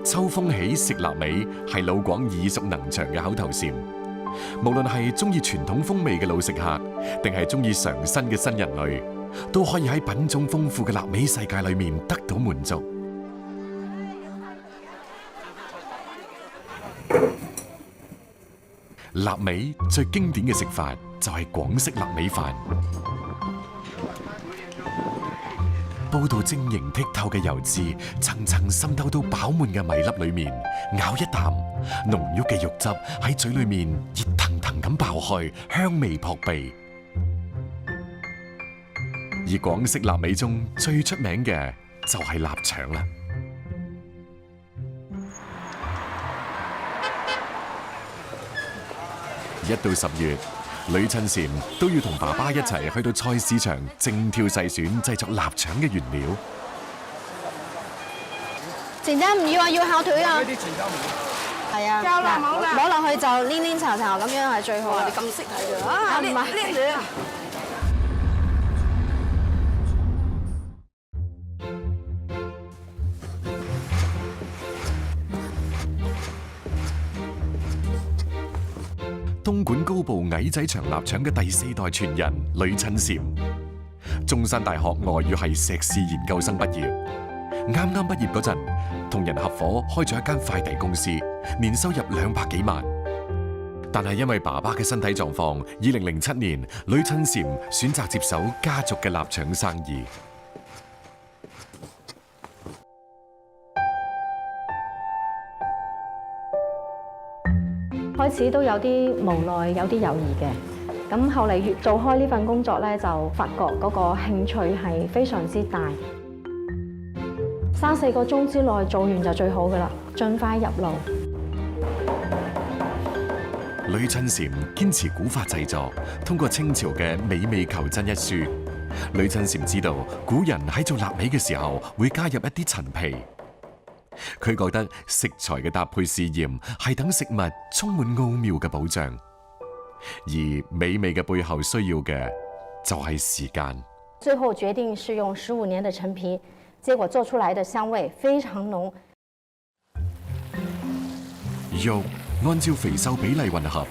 秋風起食臘味係老廣耳熟能詳嘅口頭禪，無論係中意傳統風味嘅老食客，定係中意嘗新嘅新人類，都可以喺品種豐富嘅臘味世界裏面得到滿足。臘味最經典嘅食法就係廣式臘味飯。煲到晶瑩剔透嘅油脂，層層滲透到飽滿嘅米粒裏面，咬一啖，濃郁嘅肉汁喺嘴裏面熱騰騰咁爆開，香味撲鼻。而廣式臘味中最出名嘅就係臘腸啦。一到10月，呂趁禪都要同爸爸一齊去到菜市場精挑細選製作臘腸嘅原料。前仔唔要啊，要烤腿啊！呢啲前仔唔要。係啊，夠啦冇啦攞落去就黏黏稠稠咁樣係最好啊！你咁識睇嘅啊！唔係叻你啊！東莞高步矮仔腸臘腸嘅第4代傳人呂趁禪，中山大學外語系碩士研究生畢業。啱啱畢業嗰陣，同人合夥開咗一間快遞公司，年收入200幾萬。但係因為爸爸嘅身體狀況，2007年呂趁禪選擇接手家族嘅臘腸生意。開始都有啲無奈，有啲猶豫嘅。咁後嚟越做開呢份工作咧，就發覺嗰個興趣係非常之大。3-4個鐘之內做完就最好噶啦，盡快入爐。呂趁禪堅持古法製作，通過清朝嘅《美味求真》一書，呂趁禪知道古人喺做臘味嘅時候會加入一啲陳皮。佢覺得食材嘅搭配試驗係等食物充滿奧妙嘅保障，而美味嘅背後需要嘅就係時間。最後決定是用15年的陳皮，結果做出來的香味非常濃。肉按照肥瘦比例混合，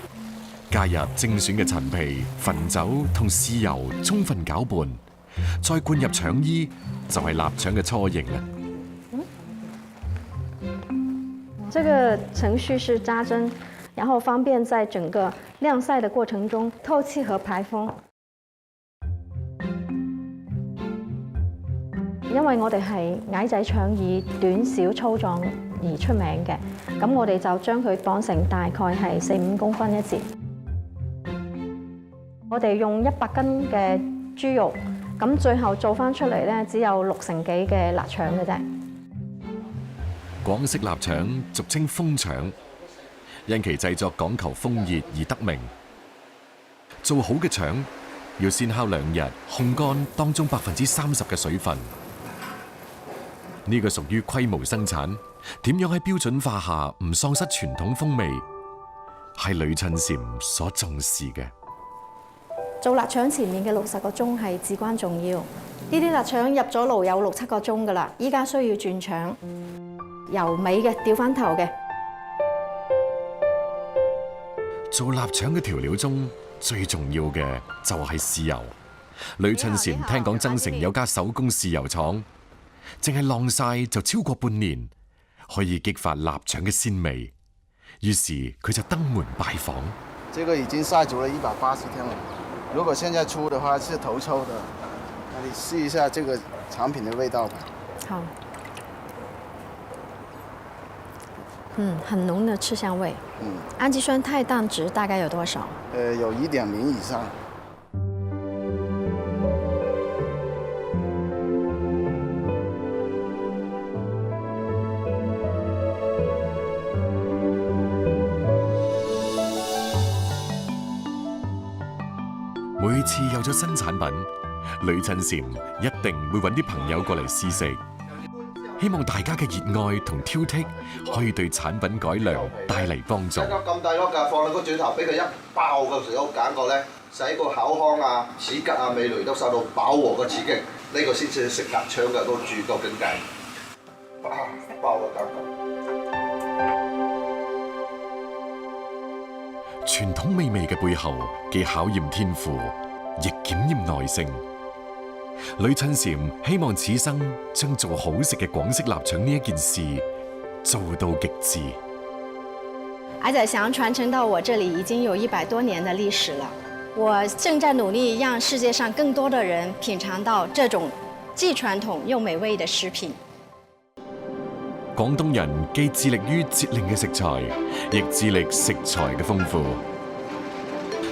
加入精選嘅陳皮、汾酒同豉油，充分攪拌，再灌入腸衣，就係臘腸嘅雛形啦。這個程序是扎針，然後方便在整個晾曬的過程中透氣和排風。因為我哋係矮仔腸以短小粗壯而出名嘅，咁我哋就將佢綁成大概係4-5公分一截。我哋用100斤嘅豬肉，咁最後做翻出嚟咧，只有60幾嘅臘腸嘅啫。廣式臘腸俗稱風腸，因其製作講求風熱而得名。做好嘅腸要先烤2日，烘乾當中30%嘅水分。呢個屬於規模生產，點樣喺標準化下唔喪失傳統風味，係呂趁禪所重視嘅。做臘腸前面嘅60個鐘係至關重要。呢啲臘腸入咗爐有6-7個鐘噶啦，依家需要轉腸。由尾嘅掉翻頭嘅。做臘腸嘅調料中最重要嘅就係豉油。呂趁禪聽講增城有家手工豉油廠，淨係晾晒就超過半年，可以激發臘腸嘅鮮味。於是佢就登門拜訪。這個已經曬足了180天了，如果現在出的話是頭臭的，那你試一下這個產品的味道吧。好。很濃的吃香味。氨基酸肽氮值大概有多少？有1.0以上。每次有咗新產品，呂趁禪一定會揾啲朋友過嚟試食。希望大家嘅熱愛同挑剔可以對產品改良帶嚟幫助。一粒咁大粒㗎，放喺個轉頭，俾佢一爆嘅時候揀過咧，使個口腔啊、齒頰啊、味蕾都受到飽和嘅刺激，呢個先至食臘腸嘅嗰個最高境界。一爆嘅感覺。傳統美味嘅背後，既考驗天賦，亦檢驗耐性。呂趁嬋希望此生將做好食嘅廣式臘腸呢一件事做到極致。矮仔祥傳承到我這裡已經有100多年的歷史了，我正在努力讓世界上更多的人品嘗到這種既傳統又美味的食品。廣東人既致力於節令嘅食材，亦致力食材嘅豐富。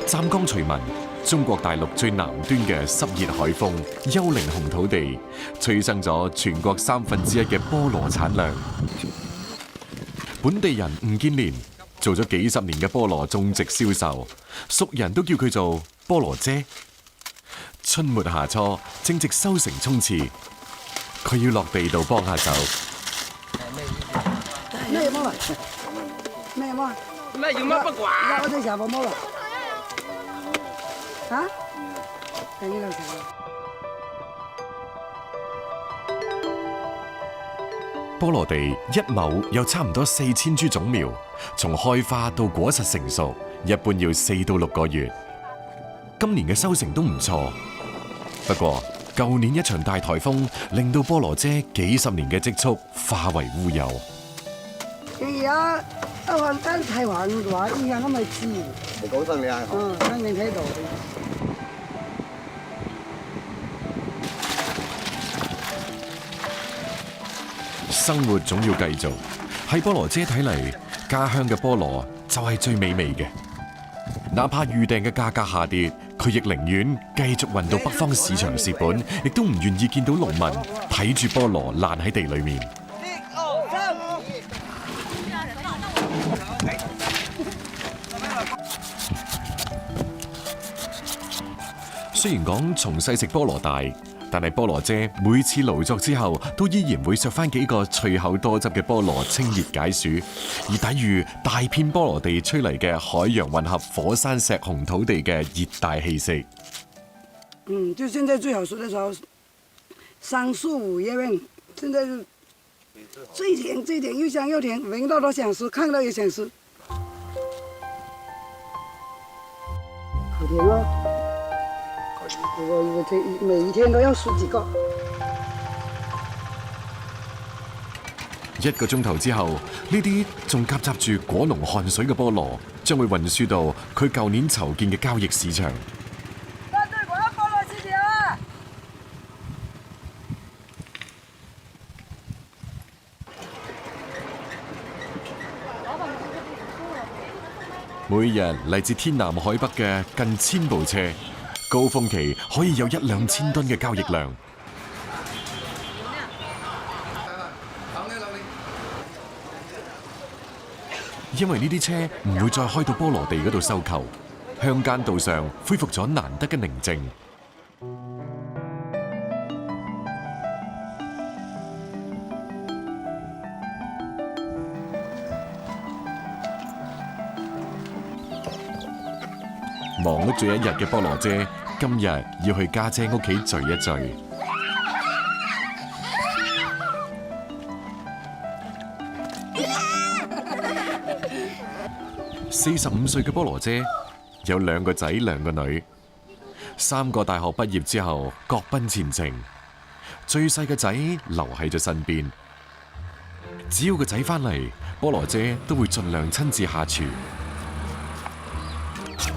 湛江徐聞，中國大陸最南端嘅濕熱海風、丘陵紅土地，催生咗全國1/3嘅菠蘿產量。本地人吳建連做咗幾十年嘅菠蘿種植銷售，熟人都叫佢做菠蘿姐。春末夏初正值收成衝刺，佢要落地度幫下手。咩麼？咩麼？咩要乜不掛？我哋成日麼啦？嚇？係呢個成日。菠蘿地1畝有差唔多4000株種苗，從開花到果實成熟，一般要4到6個月。今年嘅收成都唔錯，不過舊年一場大颱風令到菠蘿姐幾十年嘅積蓄化為烏有。而家一換單太橫嘅話，依家咁咪知。你講得你係嗯，肯定睇到。生活總要繼續，喺菠蘿姐睇嚟，家鄉嘅菠蘿就係最美味嘅。哪怕預訂嘅價格下跌，佢亦寧願繼續運到北方市場蝕本，亦都唔願意見到農民睇住菠蘿爛喺地裏面。雖然講從細食菠蘿大，但係菠蘿姐每次勞作之後，都依然會削翻幾個脆口多汁嘅菠蘿清熱解暑，而抵禦大片菠蘿地吹嚟嘅海洋混合火山石紅土地嘅熱帶氣息。就現在最好吃的時候，3、4、5月份，現在是最甜，又香又甜，聞到都想吃，看到也想吃。好甜哦！我每一天都要10幾個。1個鐘頭之後，呢啲仲夾雜住果農汗水嘅菠蘿，將會運輸到佢舊年籌建嘅交易市場。每日嚟自天南海北嘅近1000部車，高峰期可以有1-2千噸嘅交易量。因為呢啲車唔會再開到菠蘿地嗰度收購，鄉間道上恢復咗難得嘅寧靜。忙碌咗一日嘅菠蘿姐，今日要去家姐屋企聚一聚。45歲嘅菠蘿姐有2個仔2個女，3個大學畢業之後各奔前程，最細嘅仔留喺咗身邊。只要個仔返嚟，菠蘿姐都會盡量親自下廚。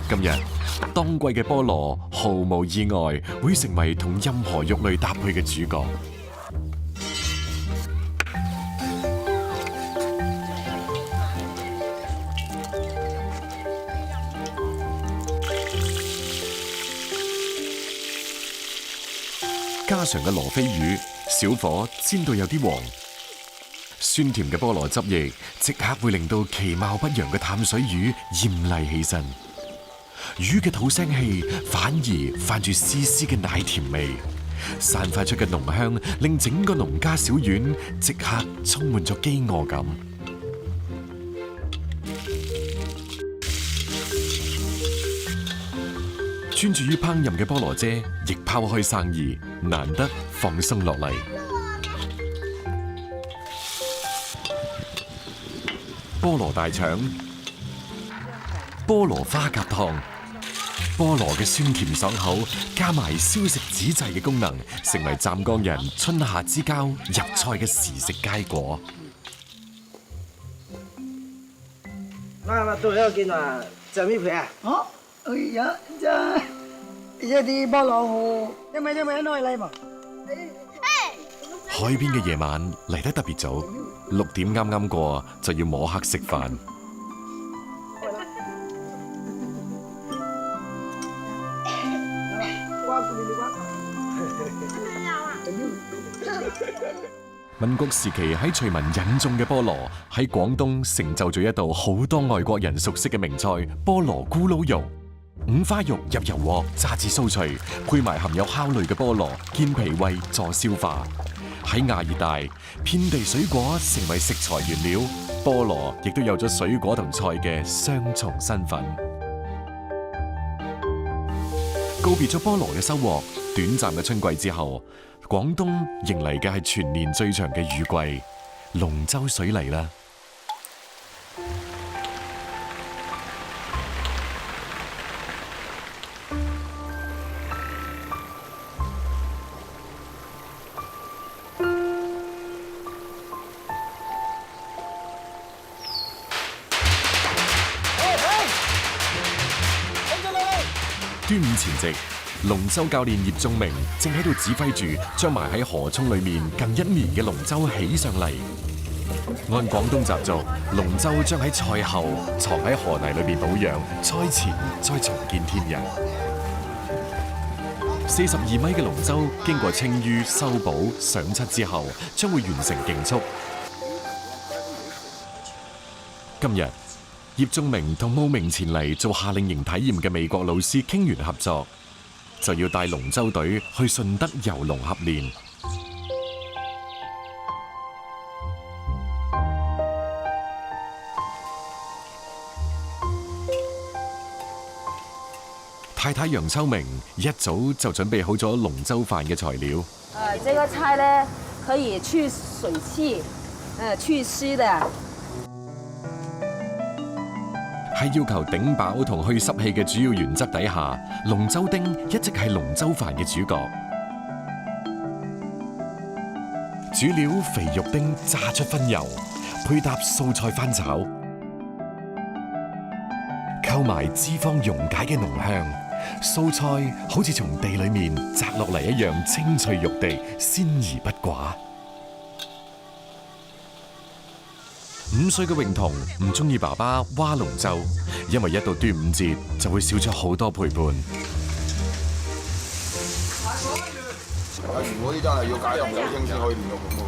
今日當季嘅菠蘿毫無意外會成為同任何肉類搭配嘅主角。家常嘅羅非魚，小火煎到有啲黃，酸甜嘅菠蘿汁液即刻會令到其貌不揚嘅淡水魚豔麗起身。魚嘅吐腥氣反而泛住絲絲嘅奶甜味，散發出嘅濃香令整個農家小院即刻充滿咗飢餓感。專注於烹飪嘅菠蘿姐亦拋開生意，難得放鬆落嚟。菠蘿大腸、菠蘿花甲湯。菠蘿嘅酸甜爽口，加埋消食止滯嘅功能，成為湛江人春夏之交入菜嘅時食佳果。媽都喺度見啊，就呢皮啊！哦，哎呀，真一啲菠蘿好，一米攞嚟嘛。海邊嘅夜晚嚟得特別早，6點啱啱過就要摸黑食飯。民國時期喺徐聞引種嘅菠蘿，喺廣東成就咗一道好多外國人熟悉嘅名菜——菠蘿咕嚕肉。五花肉入油鑊炸至酥脆，配埋含有酵類嘅菠蘿，健脾胃助消化。喺亞熱帶，遍地水果成為食材原料，菠蘿亦都有咗水果同菜嘅雙重身份。告別咗菠蘿嘅收穫，短暫嘅春季之後，廣東迎嚟嘅係全年最長嘅雨季——龍舟水嚟啦！端午前夕，龍舟教練葉仲明正喺度指揮住將埋喺河涌裏面近1年嘅龍舟起上嚟。按廣東習俗，龍舟將喺賽後藏喺河泥裏面保養，賽前再重見天日。42米嘅龍舟經過清淤、修補、上漆之後，將會完成競速。今日，葉仲明同慕名前嚟做夏令營體驗嘅美國老師傾完合作，就要帶龍舟隊去順德遊龍合練。太太楊秋明一早就準備好咗龍舟飯嘅材料。這個菜呢可以去水氣，去濕的。喺要求頂飽同去濕氣嘅主要原則底下，龍舟丁一直係龍舟飯嘅主角。主料肥肉丁炸出分油，配搭素菜翻炒，溝埋脂肪溶解嘅濃香，素菜好似從地裏面摘落嚟一樣清脆欲滴，鮮而不寡。5歲嘅泳彤唔中意爸爸划龍舟，因為一到端午節就會少咗好多陪伴。有時嗰啲真係要解入酒精先可以練到咁喎。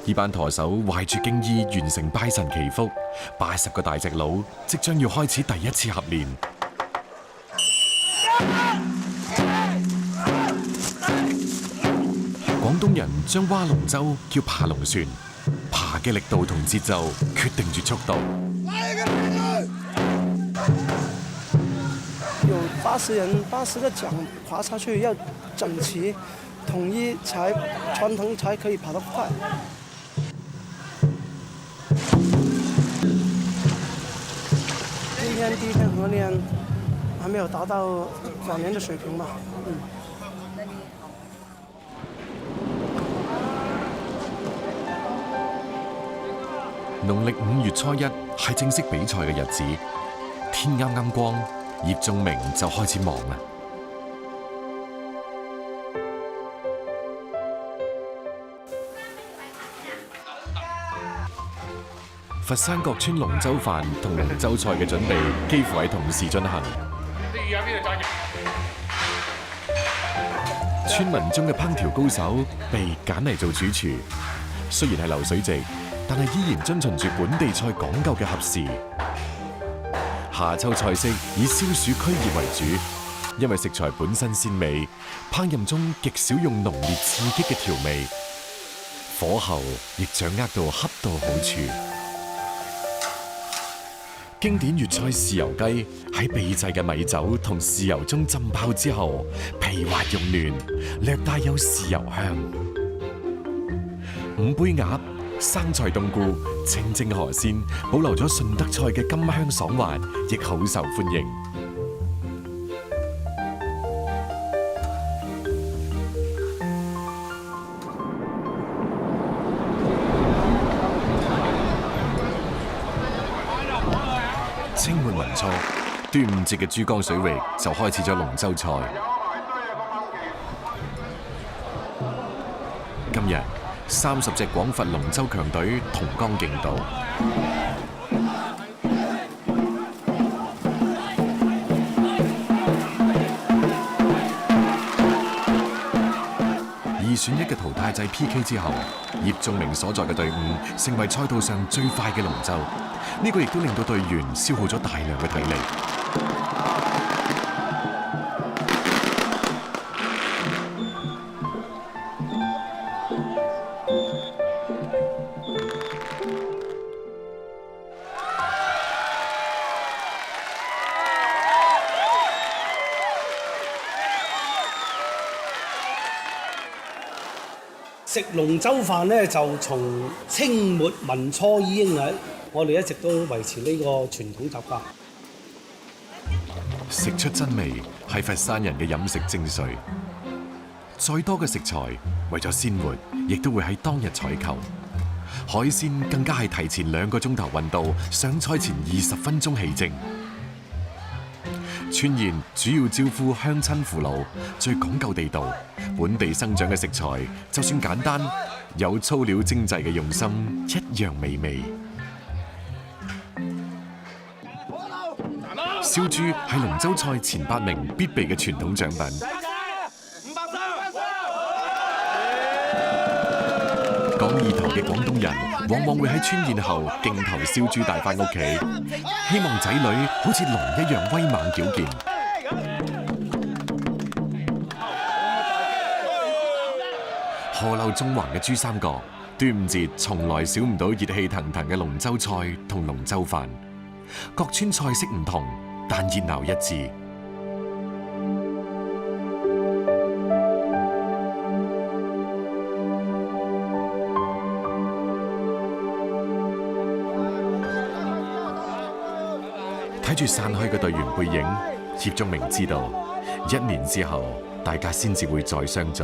呢班舵手懷住敬意完成拜神祈福，80個大隻佬即將要開始第一次合練。廣東人將划龍舟叫爬龍船，爬嘅力度同節奏決定住速度。有80人，80個槳划下去要整齊、統一才傳統才可以跑得快。今天第一天合練，還沒有達到往年的水平吧。農曆5月初1係正式比賽嘅日子，天啱啱光，葉仲明就開始忙啦。佛山各村龍舟飯同龍舟菜嘅準備幾乎係同時進行。村民中嘅烹調高手被揀嚟做主廚，雖然係流水席，但係依然遵循住本地菜講究嘅合時。夏秋菜式以消暑驅熱為主，因為食材本身鮮美，烹飪中極少用濃烈刺激嘅調味，火候亦掌握到恰到好處。經典粵菜豉油雞喺秘製嘅米酒同豉油中浸泡之後，皮滑肉嫩，略帶有豉油香。五杯鴨、生菜冬菇、清蒸河鮮，保留咗順德菜嘅甘香爽滑，亦好受歡迎。清末民初，端午節嘅珠江水域就開始咗龍舟賽。今日30隻廣佛龍舟強隊同江競渡。2選1嘅淘汰制 PK 之後，葉仲明所在嘅隊伍成為賽道上最快嘅龍舟。呢個亦都令到隊員消耗咗大量嘅體力。食龍舟飯咧，就從清末民初已經係，我哋一直都維持呢個傳統習慣。食出真味係佛山人嘅飲食精髓。再多嘅食材，為咗鮮活，亦都會喺當日採購。海鮮更加係提前2個鐘頭運到，上菜前20分鐘起蒸。川宴主要招呼鄉親父老，最講究地道，本地生長嘅食材，就算簡單，有粗料精製嘅用心，一樣美味。燒豬係龍舟賽前8名必備嘅傳統獎品。講意頭嘅廣東人，往往會喺川宴後競投燒豬帶返屋企，希望仔女好似龍一樣威猛矯健。河流縱橫嘅珠三角，端午節從來少唔到熱氣騰騰嘅龍舟賽同龍舟飯。各村菜式唔同，但熱鬧一致。睇住散去嘅隊員背影，葉仲明知道1年之後，大家先至會再相聚。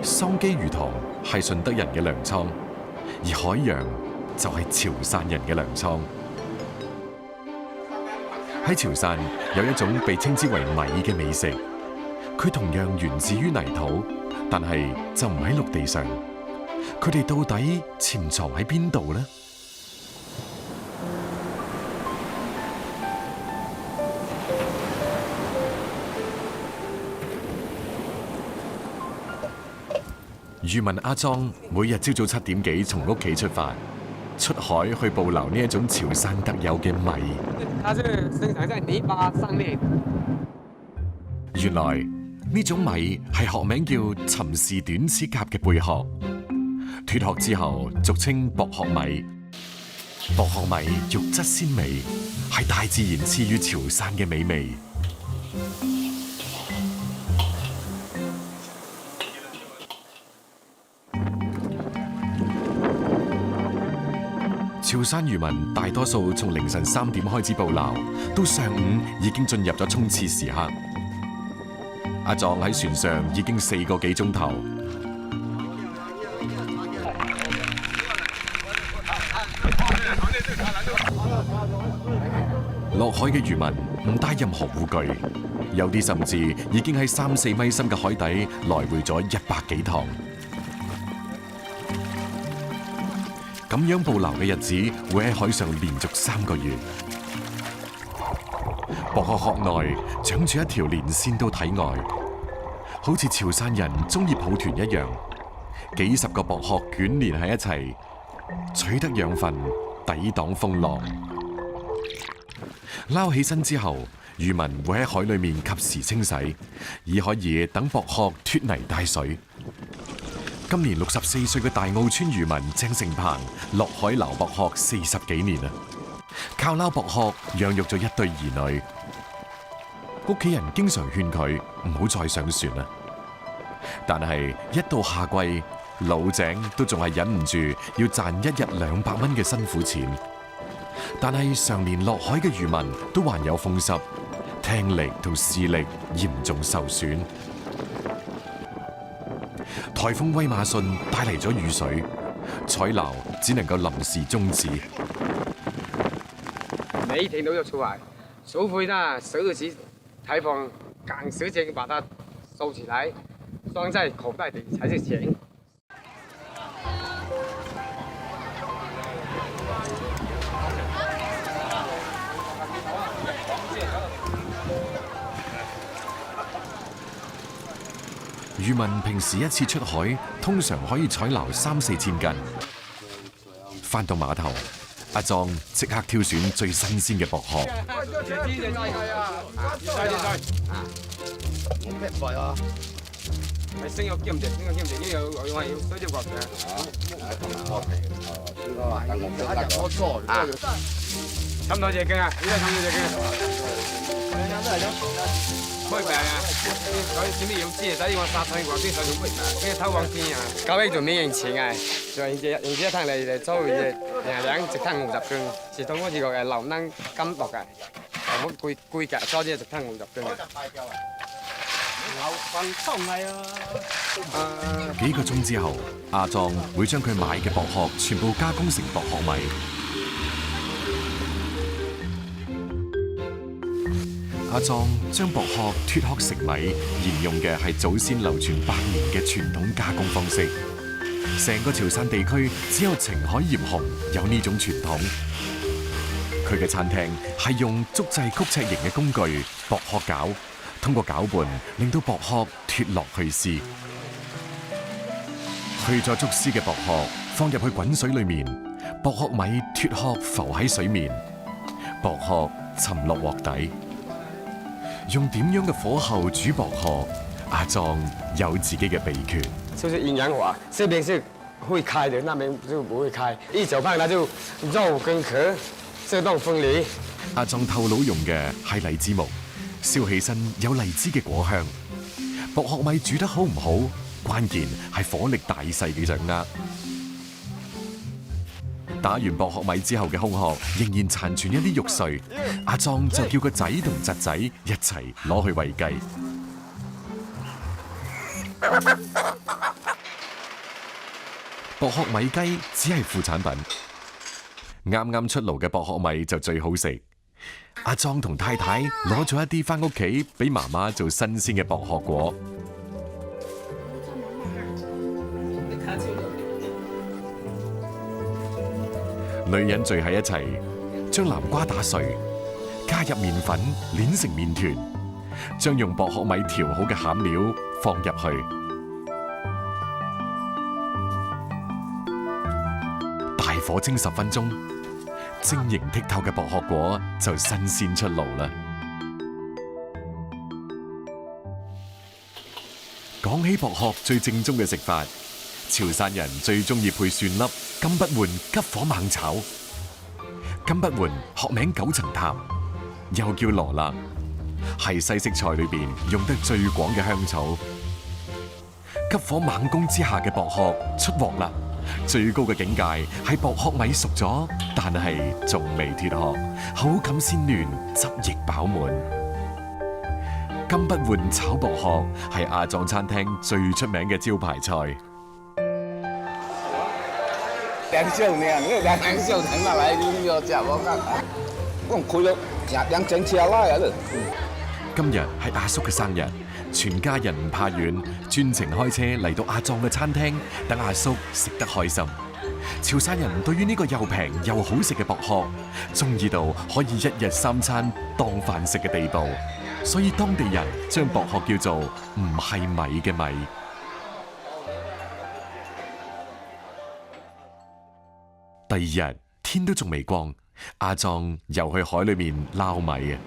桑基魚塘係順德人嘅糧倉，而海洋就係潮汕人嘅糧倉。喺潮汕有一種被稱之為米嘅美食，佢同樣源自於泥土，但係就唔喺陸地上。佢哋到底潛藏喺邊度呢？漁民阿莊每日朝早7點幾從屋企出發，出海去捕撈呢一種潮汕特有嘅米。原來呢種米係學名叫尋氏短齒甲嘅貝殼，脫殼之後俗稱薄殼米。薄殼米肉質鮮美，係大自然賜予潮汕嘅美味。潮汕漁民大多數從凌晨3點開始捕撈，到上午已經進入咗衝刺時刻。阿壯喺船上已經4個幾鐘頭。落海嘅漁民唔帶任何護具，有啲甚至已經喺3、4米深嘅海底來回咗100幾趟。咁樣捕撈嘅日子會喺海上連續3個月。薄殼殼內長住一條連線到體外，好似潮汕人中意抱團一樣，幾十個薄殼捲連喺一齊，取得養分，抵擋風浪。撈起身之後，漁民會喺海裏面及時清洗，以可以等薄殼脫泥帶水。今年64歲嘅大澳村漁民鄭成鵬落海撈薄殼40幾年啦，靠撈薄殼養育咗一對兒女。屋企人經常勸佢唔好再上船啦，但係一到夏季，老井都仲係忍唔住要賺一日200蚊嘅辛苦錢。但係常年落海嘅漁民都患有風濕，聽力同視力嚴重受損。颱風威馬遜帶嚟咗雨水，採撈只能夠臨時中止。每天都要出來，除非呢12級颱風趕時間把它收起來，裝在口袋裏才是錢。漁民平時一次出海，通常可以採撈3-4千斤。返到碼頭，阿壯即刻挑選最新鮮嘅薄殼。差唔多隻斤啊！呢度差唔多隻斤。開病啊！所以點都要知，所以我殺上嗰啲上到開病，跟住偷黃金啊！搞起做咩用錢啊？就係用一趟嚟租嘅2隻攤50斤，是當嗰次個流能金薄嘅，好貴嘅，租啲一隻攤50斤嘅。幾個鐘之後，阿壯會將佢買嘅薄殼全部加工成薄殼米。阿壯將薄殼脫殼成米，沿用嘅係祖先流傳百年嘅傳統加工方式。成個潮汕地區只有澄海鹽洪有呢種傳統。佢嘅餐廳係用竹製曲尺形嘅工具薄殼絞，通過攪拌令到薄殼脫落去絲。去咗竹絲嘅薄殼放入去滾水裏面，薄殼米脫殼浮喺水面，薄殼沉落鑊底。用點樣嘅火候煮薄殼？阿壯有自己嘅秘訣。就是陰陽火，這邊是會開的，那邊就不會開。一走胖，它就肉跟殼自動分離。阿壯透露用嘅係荔枝木，燒起身有荔枝嘅果香。薄殼米煮得好唔好，關鍵係火力大細嘅掌握。打完薄殼米之後嘅空殼仍然殘存一啲肉碎，阿壯就叫個仔同侄仔一齊攞去餵雞。薄殼米雞只係副產品，啱啱出爐嘅薄殼米就最好食。阿壯同太太攞咗一啲返屋企俾媽媽做新鮮嘅薄殼果。女人聚喺一齊，將南瓜打碎，加入麵粉，碾成麵團，將用薄殼米調好嘅餡料放入去，大火蒸10分鐘，晶瑩剔透嘅薄殼果就新鮮出爐啦。講起薄殼最正宗嘅食法，潮汕人最中意配蒜粒、金不換、急火猛炒。金不換學名9層塔，又叫羅勒，係西式菜裏邊用得最廣嘅香草。急火猛攻之下嘅薄殼出鑊啦，最高嘅境界係薄殼米熟咗，但係仲未脫殼，口感鮮嫩，汁液飽滿。金不換炒薄殼係阿壯餐廳最出名嘅招牌菜。2少年，2少年啦，嚟呢個食我講開咗2整車啦啊！今日係阿叔嘅生日，全家人唔怕遠，專程開車嚟到阿壯嘅餐廳，等阿叔食得開心。潮汕人對於呢個又平又好食嘅薄殼，中意到可以1日3餐當飯食嘅地步，所以當地人將薄殼叫做唔係米嘅米。第二日天都仲未光，阿壯又去海裏面撈米啊！